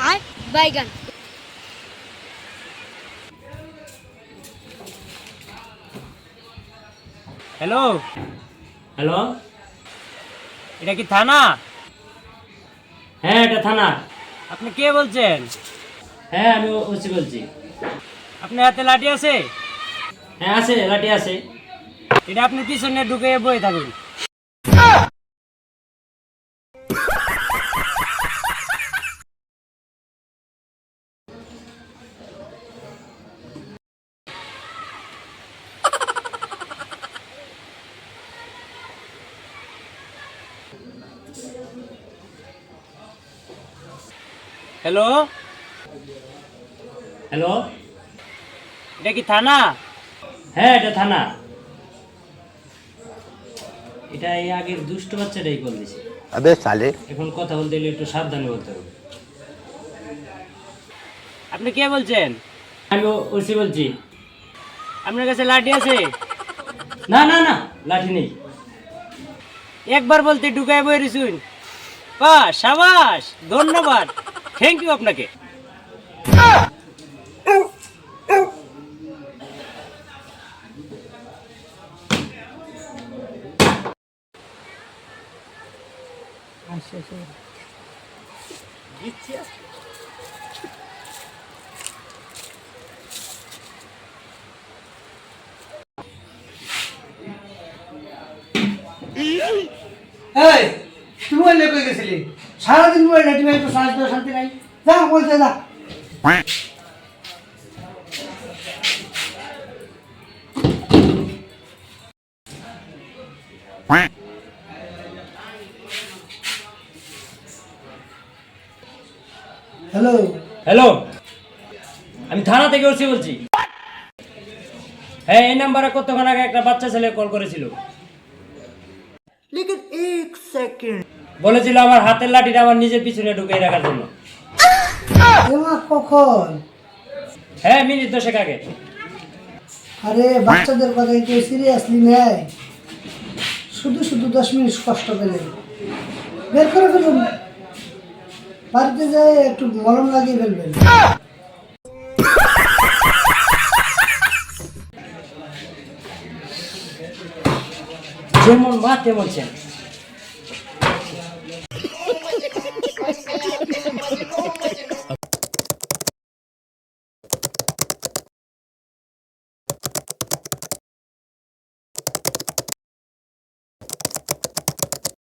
আর বাইগান। Hello hello, এটা কি থানা? হ্যাঁ এটা থানা। আপনি কে বলছেন? হ্যাঁ আমি ওসি বলছি। আপনার হাতে লাঠি আছে? হ্যাঁ আছে, লাঠি আছে। এটা আপনি পিছনে ঢুকে বয়ে থাকুন। হ্যালো, হ্যালো, এটা কি থানা? হ্যাঁ এটা থানা। এটা এই আগের দুষ্ট বাচ্চাটাই কল দিছে। अबे साले এখন কথা বলতে গেলে একটু সাবধানে বলতে হবে। আপনি কে বলছেন? আমি ওসি বলছি। আপনার কাছে লাঠি আছে? না না না, লাঠি নেই। একবার বলতে ঢুকায় বয়ে রিসুন। বাহ, সাবাস, ধন্যবাদ, থ্যাংক ইউ আপনাকে। এই তুই মোবাইল কই গেছিলি? সারাদিন মোবাইল নেটি ভাই তো শান্তি নাই। যা বলতে যা। হ্যালো, হ্যালো, আমি থানা থেকে ওসি বলছি। হ্যাঁ এই নাম্বারে কতক্ষণ আগে একটা বাচ্চা ছেলে কল করেছিল। लेकिन एक सेकंड বলেছিল আমার হাতের লাঠিটা আমার নিজের পিছনে ঢুকিয়ে রাখার জন্য। এমা কখন? হ্যাঁ মিনিট 10 আগে। আরে বাচ্চাদের কথা কেউ সিরিয়াসলি নেয়? শুধু শুধু 10 মিনিট কষ্ট পেলে বের করে ফেলুন। বাড়িতে যায় একটু মলম লাগিয়ে ফেলবেন। যেমন মা তেমন ছেলে।